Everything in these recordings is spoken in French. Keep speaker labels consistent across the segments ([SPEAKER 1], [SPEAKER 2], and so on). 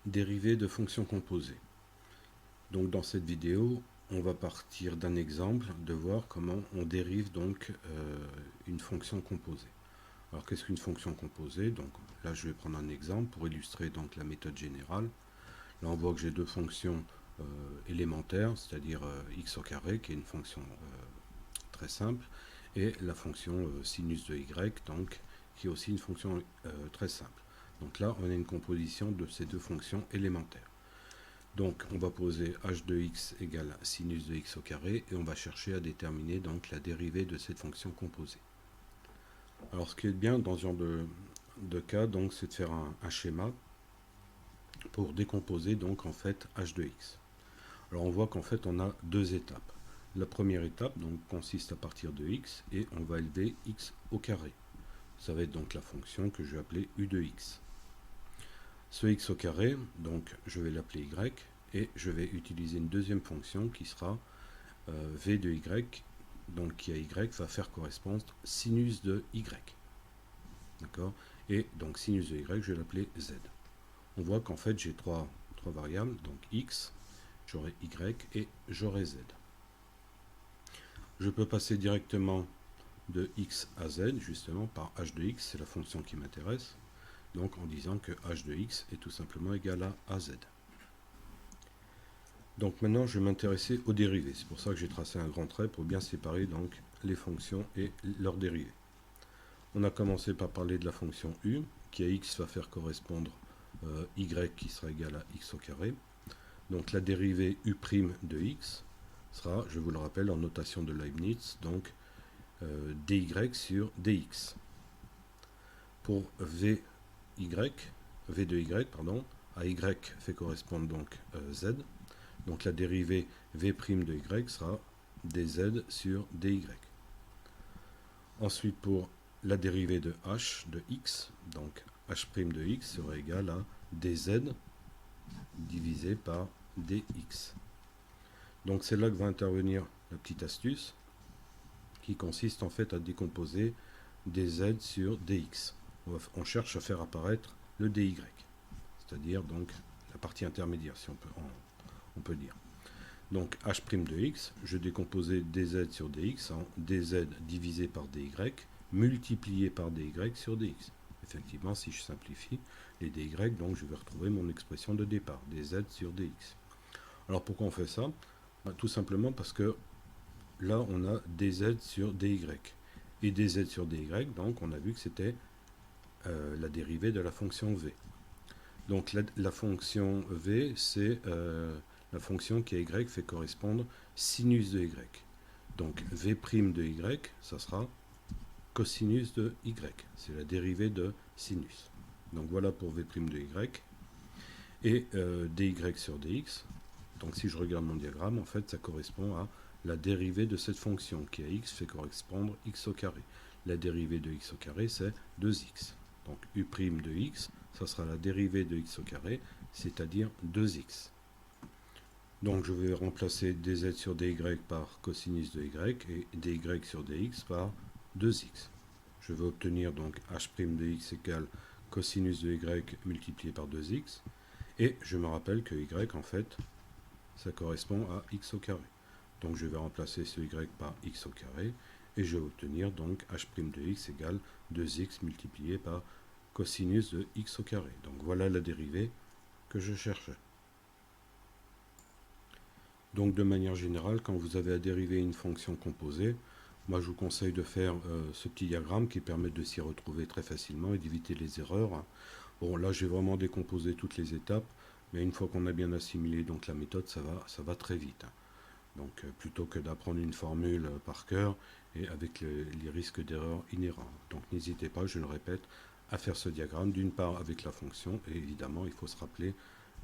[SPEAKER 1] Dérivée de fonctions composées. Donc dans cette vidéo, on va partir d'un exemple de voir comment on dérive donc une fonction composée. Alors qu'est-ce qu'une fonction composée? Donc là je vais prendre un exemple pour illustrer donc la méthode générale. Là on voit que j'ai deux fonctions élémentaires, c'est-à-dire x au carré qui est une fonction très simple, et la fonction sinus de y donc qui est aussi une fonction très simple. Donc là on a une composition de ces deux fonctions élémentaires. Donc on va poser h de x égale sinus de x au carré et on va chercher à déterminer donc la dérivée de cette fonction composée. Alors ce qui est bien dans ce genre de cas, donc c'est de faire un schéma pour décomposer donc en fait h de x. Alors on voit qu'en fait on a deux étapes. La première étape donc consiste à partir de x et on va élever x au carré. Ça va être donc la fonction que je vais appeler u de x. Ce x au carré, donc je vais l'appeler y, et je vais utiliser une deuxième fonction qui sera v de y, donc qui à y va faire correspondre sinus de y. D'accord? Et donc sinus de y, je vais l'appeler z. On voit qu'en fait j'ai trois variables, donc x, j'aurai y et j'aurai z. Je peux passer directement de x à z, justement par h de x, c'est la fonction qui m'intéresse. Donc en disant que h de x est tout simplement égal à az. Donc maintenant je vais m'intéresser aux dérivées. C'est pour ça que j'ai tracé un grand trait pour bien séparer donc les fonctions et leurs dérivées. On a commencé par parler de la fonction u, qui à x va faire correspondre y qui sera égal à x au carré. Donc la dérivée u' de x sera, je vous le rappelle, en notation de Leibniz, donc dy sur dx. Pour v de y, pardon, à y fait correspondre donc z. Donc la dérivée v' de y sera dz sur dy. Ensuite pour la dérivée de h de x, donc h' de x serait égal à dz divisé par dx. Donc c'est là que va intervenir la petite astuce qui consiste en fait à décomposer dz sur dx. On cherche à faire apparaître le dy, c'est-à-dire donc la partie intermédiaire, si on peut dire. Donc h' de x, je décomposais dz sur dx en dz divisé par dy multiplié par dy sur dx. Effectivement, si je simplifie les dy, donc je vais retrouver mon expression de départ, dz sur dx. Alors pourquoi on fait ça? Tout simplement parce que là on a dz sur dy. Et dz sur dy, donc on a vu que c'était la dérivée de la fonction v. Donc la fonction v, c'est la fonction qui à y fait correspondre sinus de y. Donc v' de y, ça sera cosinus de y. C'est la dérivée de sinus. Donc voilà pour v' de y. Et dy sur dx, donc si je regarde mon diagramme, en fait ça correspond à la dérivée de cette fonction qui à x fait correspondre x au carré. La dérivée de x au carré, c'est 2x. Donc u' de x, ça sera la dérivée de x au carré, c'est-à-dire 2x. Donc je vais remplacer dz sur dy par cosinus de y et dy sur dx par 2x. Je vais obtenir donc h' de x égale cosinus de y multiplié par 2x. Et je me rappelle que y, en fait, ça correspond à x au carré. Donc je vais remplacer ce y par x au carré et je vais obtenir donc h' de x égale 2x multiplié par cosinus de x au carré. Donc voilà la dérivée que je cherchais. Donc de manière générale, quand vous avez à dériver une fonction composée, moi je vous conseille de faire ce petit diagramme qui permet de s'y retrouver très facilement et d'éviter les erreurs. Bon là j'ai vraiment décomposé toutes les étapes, mais une fois qu'on a bien assimilé donc la méthode, ça va très vite. Donc plutôt que d'apprendre une formule par cœur et avec les risques d'erreur inhérents. Donc n'hésitez pas, je le répète, à faire ce diagramme, d'une part avec la fonction, et évidemment il faut se rappeler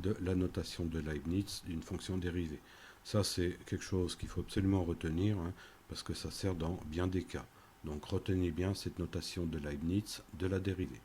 [SPEAKER 1] de la notation de Leibniz d'une fonction dérivée. Ça c'est quelque chose qu'il faut absolument retenir, parce que ça sert dans bien des cas. Donc retenez bien cette notation de Leibniz de la dérivée.